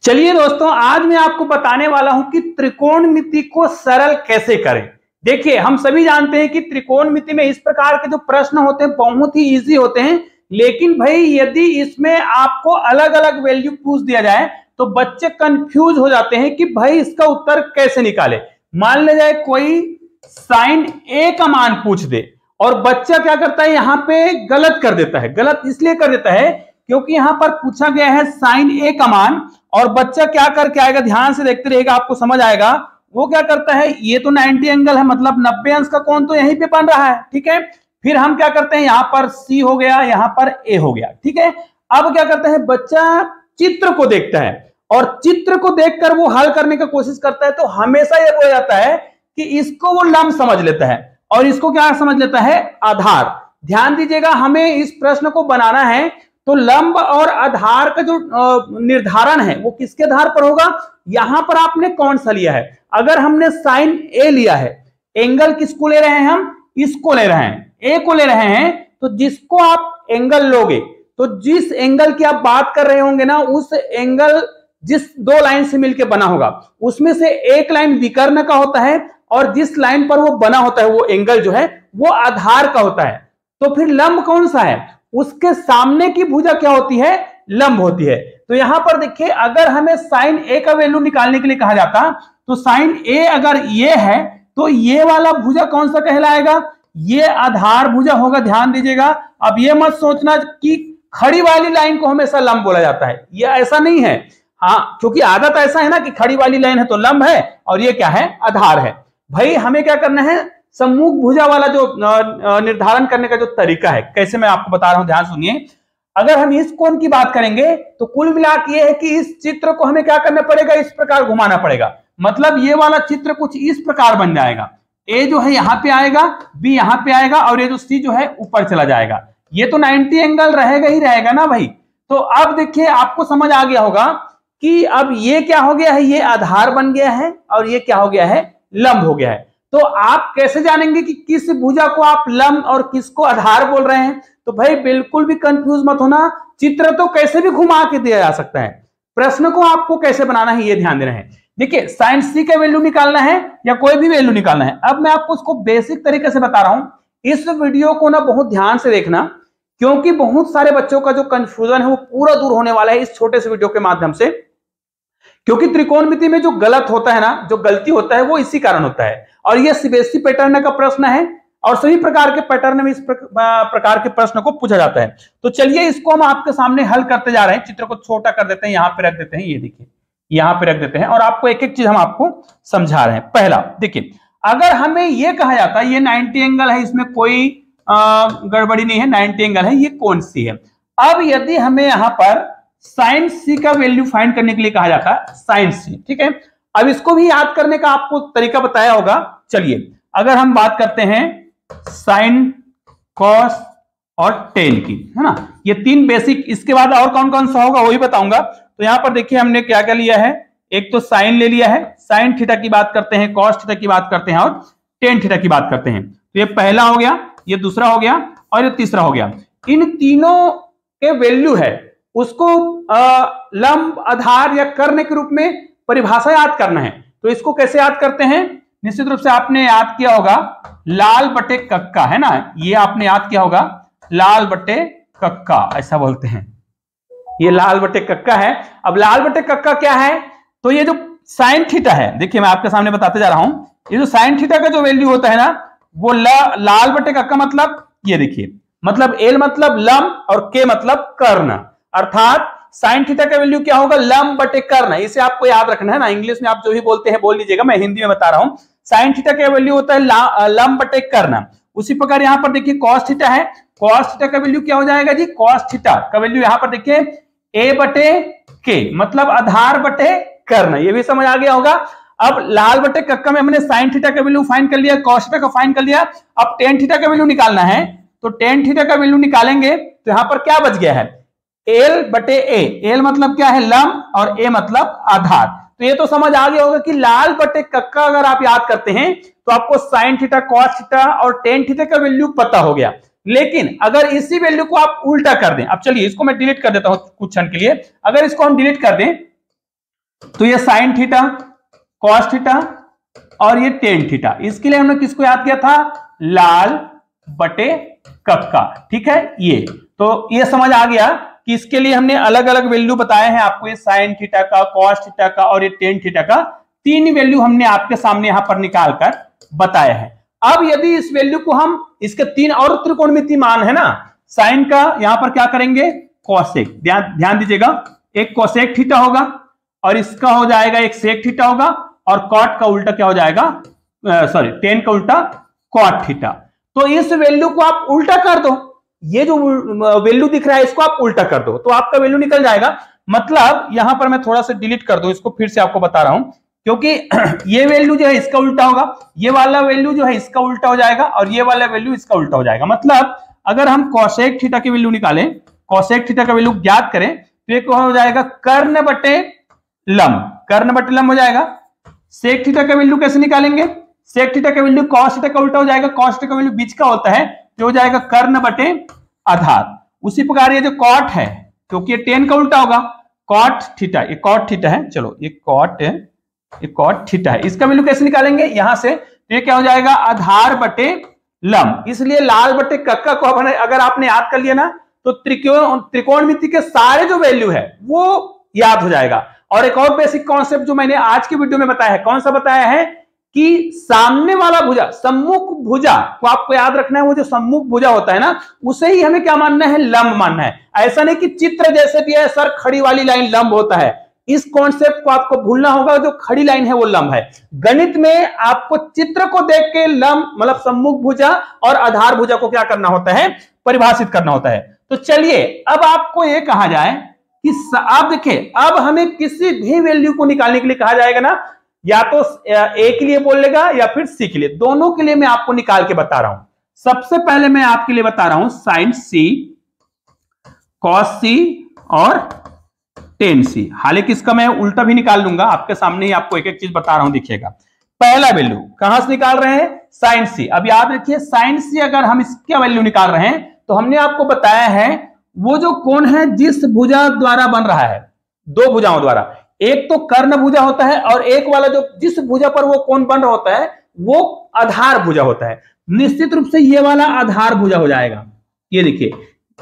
चलिए दोस्तों, आज मैं आपको बताने वाला हूं कि त्रिकोणमिति को सरल कैसे करें। देखिए, हम सभी जानते हैं कि त्रिकोणमिति में इस प्रकार के जो प्रश्न होते हैं बहुत ही इजी होते हैं, लेकिन भाई यदि इसमें आपको अलग अलग वैल्यू पूछ दिया जाए तो बच्चे कंफ्यूज हो जाते हैं कि भाई इसका उत्तर कैसे निकाले। मान ले जाए कोई साइन ए का मान पूछ दे और बच्चा क्या करता है, यहां पे गलत कर देता है। गलत इसलिए कर देता है क्योंकि यहां पर पूछा गया है साइन ए का मान, और बच्चा क्या करके आएगा, ध्यान से देखते रहिएगा आपको समझ आएगा। वो क्या करता है, ये तो 90 एंगल है, मतलब 90 अंश का कोण तो यहीं पे बन रहा है, ठीक है। फिर हम क्या करते हैं, यहां पर सी हो गया, यहां पर ए हो गया, ठीक है। अब क्या करता है, बच्चा चित्र को देखता है और चित्र को देखकर वो हल करने की कोशिश करता है, तो हमेशा ये हो जाता है कि इसको वो लंब समझ लेता है और इसको क्या समझ लेता है, आधार। ध्यान दीजिएगा, हमें इस प्रश्न को बनाना है तो लंब और आधार का जो निर्धारण है वो किसके आधार पर होगा। यहां पर आपने कौन सा लिया है, अगर हमने साइन ए लिया है, एंगल किसको ले रहे हैं, हम इसको ले रहे हैं, ए को ले रहे हैं, तो जिसको आप एंगल लोगे तो जिस एंगल की आप बात कर रहे होंगे ना, उस एंगल जिस दो लाइन से मिलकर बना होगा उसमें से एक लाइन विकर्ण का होता है और जिस लाइन पर वो बना होता है वो एंगल जो है वो आधार का होता है। तो फिर लंब कौन सा है, उसके सामने की भुजा क्या होती है, लंब होती है। तो यहां पर देखिए, अगर हमें साइन ए का वैल्यू निकालने के लिए कहा जाता तो साइन ए अगर ये है तो ये वाला भुजा कौन सा कहलाएगा, ये आधार भुजा होगा। ध्यान दीजिएगा, अब ये मत सोचना कि खड़ी वाली लाइन को हमेशा लंब बोला जाता है, ये ऐसा नहीं है। हाँ, क्योंकि आदत ऐसा है ना कि खड़ी वाली लाइन है तो लंब है और ये क्या है, आधार है। भाई हमें क्या करना है, सम्मुख भुजा वाला जो निर्धारण करने का जो तरीका है, कैसे मैं आपको बता रहा हूं, ध्यान सुनिए। अगर हम इस कोण की बात करेंगे तो कुल मिलाकर ये है कि इस चित्र को हमें क्या करना पड़ेगा, इस प्रकार घुमाना पड़ेगा। मतलब ये वाला चित्र कुछ इस प्रकार बन जाएगा, ए जो है यहां पे आएगा, बी यहां पे आएगा और ये जो सी जो है ऊपर चला जाएगा। ये तो 90 एंगल रहेगा ही रहेगा ना भाई। तो अब देखिए, आपको समझ आ गया होगा कि अब ये क्या हो गया है, ये आधार बन गया है और ये क्या हो गया है, लंब हो गया है। तो आप कैसे जानेंगे कि किस भुजा को आप लंब और किसको आधार बोल रहे हैं। तो भाई बिल्कुल भी कंफ्यूज मत होना, चित्र तो कैसे भी घुमा के दिया जा सकता है, प्रश्न को आपको कैसे बनाना है ये ध्यान देना है। देखिए, साइन सी का वैल्यू निकालना है या कोई भी वैल्यू निकालना है, अब मैं आपको उसको बेसिक तरीके से बता रहा हूं। इस वीडियो को ना बहुत ध्यान से देखना, क्योंकि बहुत सारे बच्चों का जो कंफ्यूजन है वो पूरा दूर होने वाला है इस छोटे से वीडियो के माध्यम से। क्योंकि त्रिकोणमिति में जो गलत होता है ना, जो गलती होता है वो इसी कारण होता है, और ये सीबीएसई पैटर्न का प्रश्न है और सभी प्रकार के पैटर्न में इस प्रकार के प्रश्न को पूछा जाता है। तो चलिए इसको हम आपके सामने हल करते जा रहे हैं। चित्र को छोटा कर देते हैं, यहां पे रख देते हैं, ये देखिए यहां पे रख देते हैं और आपको एक एक चीज हम आपको समझा रहे हैं। पहला देखिए, अगर हमें ये कहा जाता है ये 90 एंगल है, इसमें कोई गड़बड़ी नहीं है, 90 एंगल है, ये कौन सी है। अब यदि हमें यहां पर साइन सी का वैल्यू फाइंड करने के लिए कहा जाता है साइन सी, ठीक है। अब इसको भी याद करने का आपको तरीका बताया होगा। चलिए, अगर हम बात करते हैं साइन, कॉस और टेन की, है ना, ये तीन बेसिक, इसके बाद और कौन कौन सा होगा वही बताऊंगा। तो यहां पर देखिए हमने क्या क्या लिया है, एक तो साइन ले लिया है, साइन थीटा की बात करते हैं, कॉस थीटा की बात करते हैं और टेन थीटा की बात करते हैं। तो ये पहला हो गया, ये दूसरा हो गया और ये तीसरा हो गया। इन तीनों के वैल्यू है उसको लंब, आधार या कर्ण के रूप में परिभाषा याद करना है। तो इसको कैसे याद करते हैं, निश्चित रूप से आपने याद किया होगा लाल बटे कक्का, है ना, ये आपने याद किया होगा लाल बटे कक्का, ऐसा बोलते हैं, ये लाल बटे कक्का है। अब लाल बटे कक्का क्या है, तो ये जो साइन थीटा है, देखिए मैं आपके सामने बताते जा रहा हूं, ये जो साइन थीटा का जो वैल्यू होता है ना, वो लाल बटे कक्का मतलब ये देखिए, मतलब एल मतलब लंब और के मतलब कर्ण, अर्थात साइन थीटा का वैल्यू क्या होगा, लंब बटे कर्ण। इसे आपको याद रखना है ना, इंग्लिश में आप जो भी बोलते हैं बोल लीजिएगा, मैं हिंदी में बता रहा हूं। साइन थीटा का वैल्यू होता है लंब बटे कर्ण। उसी प्रकार यहां पर देखिए कॉस थीटा है, कॉस थीटा का वैल्यू क्या हो जाएगा जी, कॉस थीटा का वैल्यू यहां पर देखिए ए बटे के, मतलब आधार बटे कर्ण, ये भी समझ आ गया होगा। अब लाल बटे कक्का में हमने साइन थीटा का वैल्यू फाइंड कर लिया, कॉस थीटा का फाइंड कर लिया, अब टेन थीटा का वैल्यू निकालना है। तो टेन थीटा का वैल्यू निकालेंगे तो यहां पर क्या बच गया है, एल बटे ए, एल मतलब क्या है, लंब, और ए मतलब आधार। तो ये तो समझ आ गया होगा कि लाल बटे कक्का अगर आप याद करते हैं तो आपको साइन थीटा, कॉस थीटा और टेन थीटा का वैल्यू पता हो गया। लेकिन अगर इसी वैल्यू को आप उल्टा कर दें, अब चलिए इसको मैं डिलीट कर देता हूं कुछ क्षण के लिए, अगर इसको हम डिलीट कर दें तो ये साइन थीटा, कॉस थीटा और ये टेन थीटा। इसके लिए हमने किसको याद किया था? लाल बटे कक्का। ठीक है, ये तो ये समझ आ गया कि इसके लिए हमने अलग अलग वैल्यू बताए हैं आपको। ये साइन थीटा का, कॉस थीटा का और ये टेन थीटा का, तीन वैल्यू हमने आपके सामने यहां पर निकाल कर बताया है। अब यदि इस वैल्यू को हम, इसके तीन और त्रिकोणमिति मान है ना, साइन का यहां पर क्या करेंगे? कोसेक। ध्यान दीजिएगा, एक कोसेक थीटा होगा और इसका हो जाएगा एक सेक थीटा होगा, और कॉट का उल्टा क्या हो जाएगा? सॉरी, टेन का उल्टा कॉट थीटा। तो इस वैल्यू को आप उल्टा कर दो, ये जो वैल्यू दिख रहा है इसको आप उल्टा कर दो तो आपका वैल्यू निकल जाएगा। मतलब यहां पर मैं थोड़ा सा डिलीट कर दूं इसको, फिर से आपको बता रहा हूं, क्योंकि ये वैल्यू जो है इसका उल्टा होगा, ये वाला वैल्यू जो है इसका उल्टा हो जाएगा और ये वाला वैल्यू इसका उल्टा हो जाएगा। मतलब अगर हम कोसेक थीटा की वैल्यू निकालें, कोसेक थीटा का वैल्यू ज्ञात करें, तो ये हो जाएगा कर्ण बटे लंब, कर्ण बटे लंब हो जाएगा। सेक थीटा का वैल्यू कैसे निकालेंगे? सेक थीटा का वैल्यू कॉस थीटा का उल्टा हो जाएगा, कॉस थीटा का वैल्यू बीच का होता है, तो हो जाएगा कर्ण बटे आधार। उसी प्रकार ये जो कॉट है, क्योंकि ये टेन का उल्टा होगा, कॉट थीटा, ये कॉट थीटा है, चलो ये कॉट थीटा है, इसका वैल्यू कैसे निकालेंगे? यहां से, तो ये क्या हो जाएगा? आधार बटे लंब। इसलिए लाल बटे कक्का को अगर आपने याद कर लिया ना, तो त्रिकोणमिति के सारे जो वैल्यू है वो याद हो जाएगा। और एक और बेसिक कॉन्सेप्ट जो मैंने आज की वीडियो में बताया है, कौन सा बताया है? कि सामने वाला भुजा, सम्मुख भुजा को आपको याद रखना है। वो जो सम्मुख भुजा होता है ना, उसे ही हमें क्या मानना है? लंब मानना है। ऐसा नहीं कि चित्र जैसे दिया है सर खड़ी वाली लाइन लंब होता है, इस कॉन्सेप्ट को आपको भूलना होगा। जो खड़ी लाइन है वो लंब है। गणित में आपको चित्र को देख के लंब मतलब सम्मुख भुजा और आधार भुजा को क्या करना होता है? परिभाषित करना होता है। तो चलिए अब आपको यह कहा जाए कि आप देखिए, अब हमें किसी भी वैल्यू को निकालने के लिए कहा जाएगा ना, या तो ए के लिए बोल लेगा या फिर सी के लिए, दोनों के लिए मैं आपको निकाल के बता रहा हूं। सबसे पहले मैं आपके लिए बता रहा हूं साइन सी, कॉस सी और टेन सी। हालांकि इसका मैं उल्टा भी निकाल लूंगा, आपके सामने ही आपको एक एक चीज बता रहा हूं, देखिएगा। पहला वैल्यू कहां से निकाल रहे हैं? साइन सी। अब याद रखिए, साइन सी अगर हम इसका वैल्यू निकाल रहे हैं तो हमने आपको बताया है वो जो कोण है जिस भुजा द्वारा बन रहा है, दो भुजाओं द्वारा, एक तो कर्ण भुजा होता है और एक वाला जो जिस भुजा पर वो कोण बन रहा होता है वो आधार भुजा होता है। निश्चित रूप से ये वाला आधार भुजा हो जाएगा। ये देखिए,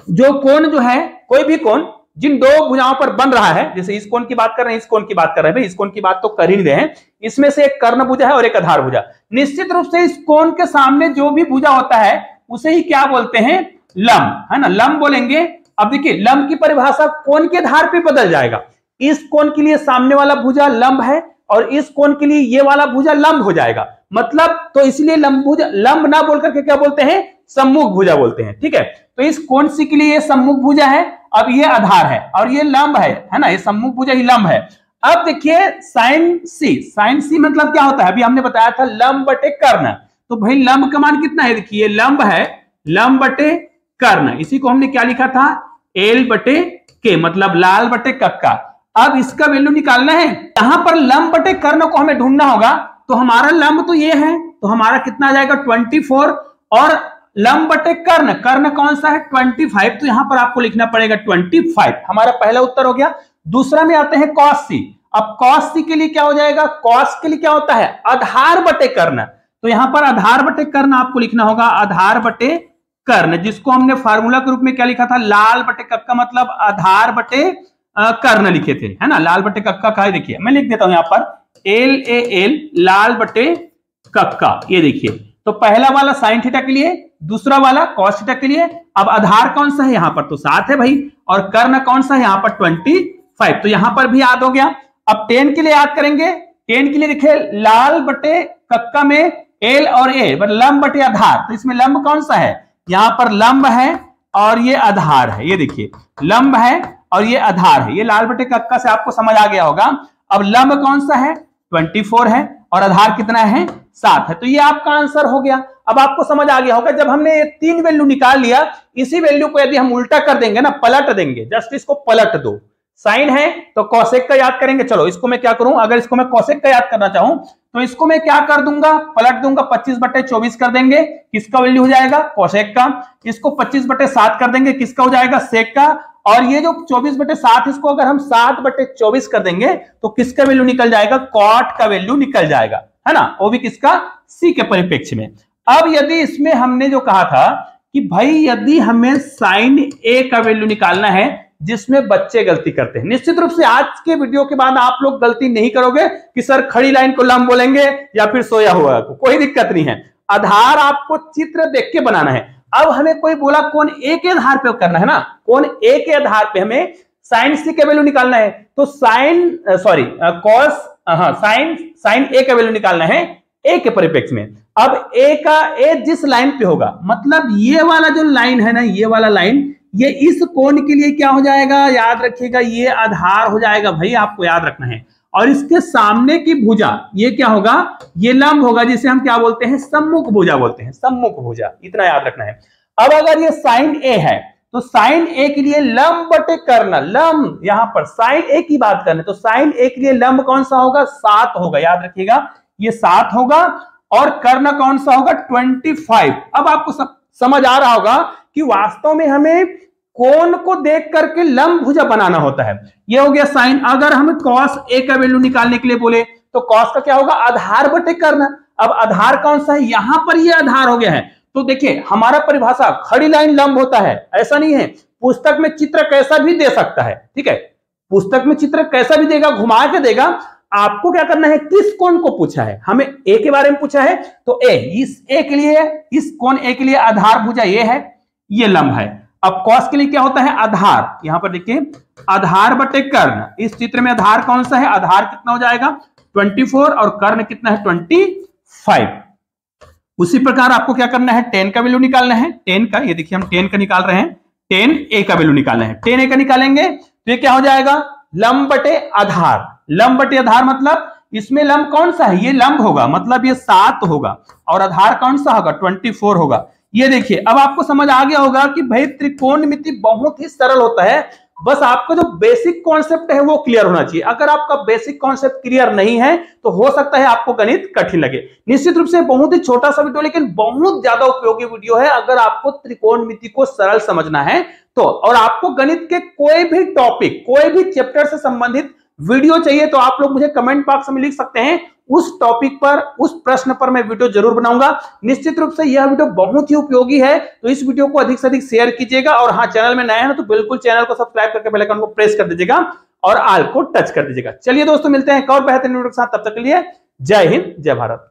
जो कोण जो है, कोई भी कोण जिन दो भुजाओं पर बन रहा है, जैसे इस कोण की बात कर रहे हैं, इस कोण की बात कर रहे हैं, भाई इस कोण की बात तो कर ही नहीं रहे हैं, इसमें से एक कर्ण भुजा है और एक आधार भुजा। निश्चित रूप से इस कोण के सामने जो भी भुजा होता है उसे ही क्या बोलते हैं? लंब, है ना, लंब बोलेंगे। अब देखिए, लंब की परिभाषा कोण के आधार पे बदल जाएगा। इस कोण के लिए सामने वाला भुजा लंब है और इस कोण के लिए ये वाला भुजा लंब हो जाएगा। मतलब तो इसलिए लंब भुजा, लंब ना बोलकर के क्या बोलते हैं? सम्मुख भुजा बोलते हैं। ठीक है, तो इस कोण सी के लिए ये सम्मुख भुजा है, अब ये आधार है और ये लंब है ना, ये सम्मुख भुजा ही लंब है। अब देखिए साइन सी, साइन सी मतलब क्या होता है? अभी हमने बताया था लंब बटे कर्ण। तो भाई लंब का मान कितना है? देखिए लंब है, लंब बटे कर्ण, इसी को हमने क्या लिखा था? एल बटे के, मतलब लाल बटे कक्का। अब इसका वैल्यू निकालना है। यहां पर लंब बटे कर्ण को हमें ढूंढना होगा, तो हमारा लंब तो ये है, तो हमारा कितना आ जाएगा? 24, और लंब बटे कर्ण, कर्ण कौन सा है? 25, तो यहां पर आपको लिखना पड़ेगा 25। हमारा पहला उत्तर हो गया। दूसरा में आते हैं कॉस सी। अब कॉस सी के लिए क्या हो जाएगा? कॉस के लिए क्या होता है? आधार बटे कर्ण, तो यहां पर आधार बटे कर्ण आपको लिखना होगा, आधार बटे कर्ण, जिसको हमने फार्मूला के रूप में क्या लिखा था? लाल बटे कक्का, मतलब आधार बटे कर्ण लिखे थे, है ना। लाल बटे कक्का का है, देखिए मैं लिख देता हूं यहां पर एल ए एल, लाल बटे कक्का। ये देखिए, तो पहला वाला साइन थीटा के लिए, दूसरा वाला कॉस थीटा के लिए। अब आधार कौन सा है यहां पर? तो 7 है भाई, और कर्ण कौन सा है यहां पर? 25, तो यहां पर भी याद हो गया। अब 10 के लिए याद करेंगे। 10 के लिए देखिए, लाल बटे कक्का में एल और ए लंब बटे आधार, तो इसमें लंब कौन सा है? यहां पर लंब है और ये आधार है। ये देखिए, लंब है और ये आधार है। ये लाल बटे कक्का से आपको समझ आ गया होगा। अब लंब कौन सा है? 24 है, और आधार कितना है? 7 है। तो ये आपका आंसर हो गया। अब आपको समझ आ गया होगा, जब हमने ये 3 वैल्यू निकाल लिया, इसी वैल्यू को यदि हम उल्टा कर देंगे ना, पलट देंगे, जस्ट इसको पलट दो। साइन है तो कोसेक का याद करेंगे। चलो इसको मैं क्या करूं, अगर इसको मैं कोसेक का याद करना चाहूं तो इसको मैं क्या कर दूंगा? पलट दूंगा, 25/24 कर देंगे, किसका वैल्यू हो जाएगा? कोसेक का। इसको 25/7 कर देंगे, किसका हो जाएगा? सेक का। और ये जो 24/7 इसको अगर हम 7/24 कर देंगे तो किसका वैल्यू निकल जाएगा, कॉट का वैल्यू निकल जाएगा, है ना, वो भी किसका, सी के परिप्रेक्ष्य में। अब यदि इसमें हमने जो कहा था कि भाई यदि हमें साइन ए का वैल्यू निकालना है, जिसमें बच्चे गलती करते हैं, निश्चित रूप से आज के वीडियो के बाद आप लोग गलती नहीं करोगे कि सर खड़ी लाइन को लंब बोलेंगे या फिर सोया हुआ को, कोई दिक्कत नहीं है। आधार आपको चित्र देख के बनाना है। अब हमें कोई बोला कोण ए के आधार पे करना है ना, कोण ए के आधार पे हमें साइन सी का वैल्यू निकालना है, तो साइन ए का वैल्यू निकालना है ए के परिप्रेक्ष्य में। अब ए जिस लाइन पे होगा, मतलब ये वाला जो लाइन है ना, ये वाला लाइन, ये इस कोण के लिए क्या हो जाएगा, याद रखिएगा, ये आधार हो जाएगा भाई, आपको याद रखना है। और इसके सामने की भुजा ये क्या होगा, ये लंब होगा, जिसे हम क्या बोलते हैं, सम्मुख भुजा बोलते हैं, सम्मुख भुजा, इतना याद रखना है। अब अगर ये साइन ए है तो साइन ए के लिए लंब बटे कर्ण, लंब यहां पर साइन ए की बात करना है तो साइन ए के लिए लंब कौन सा होगा, 7 होगा, याद रखिएगा ये 7 होगा। और कर्ण कौन सा होगा, 25। अब आपको समझ आ रहा होगा कि वास्तव में हमें कोण को देख करके लंब भुजा बनाना होता है। ये हो गया साइन। अगर हम कॉस ए का वैल्यू निकालने के लिए बोले तो कॉस का क्या होगा, आधार बटे कर्ण। अब आधार कौन सा है, यहां पर ये आधार हो गया है। तो देखिए हमारा परिभाषा खड़ी लाइन लंब होता है, ऐसा नहीं है। पुस्तक में चित्र कैसा भी दे सकता है, ठीक है, पुस्तक में चित्र कैसा भी देगा, घुमा के देगा। आपको क्या करना है, किस कोण को पूछा है, हमें ए के बारे में पूछा है तो ए, इस ए के लिए, इस कोण ए के लिए आधार भुजा ये है, ये लंब है। अब कॉस के लिए क्या होता है, आधार, यहां पर देखिए आधार बटे कर्ण। इस चित्र में आधार कौन सा है, आधार कितना हो जाएगा 24 और कर्ण कितना है 25। उसी प्रकार आपको क्या करना है, 10 का वैल्यू निकालना है। 10 का, ये देखिए हम 10 का निकाल रहे हैं, 10 ए का वैल्यू निकालना है। 10 ए का निकालेंगे तो ये क्या हो जाएगा, लंब बटे आधार। लंब बटे आधार मतलब इसमें लंब कौन सा है, ये लंब होगा, मतलब ये 7 होगा, और आधार कौन सा होगा 24 होगा। ये देखिए अब आपको समझ आ गया होगा कि भाई त्रिकोणमिति बहुत ही सरल होता है, बस आपका जो बेसिक कॉन्सेप्ट है वो क्लियर होना चाहिए। अगर आपका बेसिक कॉन्सेप्ट क्लियर नहीं है तो हो सकता है आपको गणित कठिन लगे। निश्चित रूप से बहुत ही छोटा सा वीडियो लेकिन बहुत ज्यादा उपयोगी वीडियो है अगर आपको त्रिकोणमिति को सरल समझना है तो। और आपको गणित के कोई भी टॉपिक, कोई भी चैप्टर से संबंधित वीडियो चाहिए तो आप लोग मुझे कमेंट बॉक्स में लिख सकते हैं, उस टॉपिक पर, उस प्रश्न पर मैं वीडियो जरूर बनाऊंगा। निश्चित रूप से यह वीडियो बहुत ही उपयोगी है तो इस वीडियो को अधिक से अधिक शेयर कीजिएगा। और हाँ, चैनल में नए हैं तो बिल्कुल चैनल को सब्सक्राइब करके बेल आइकन को प्रेस कर दीजिएगा और ऑल को टच कर दीजिएगा। चलिए दोस्तों, मिलते हैं एक और बेहतरीन वीडियो के साथ, तब तक के लिए जय हिंद, जय भारत।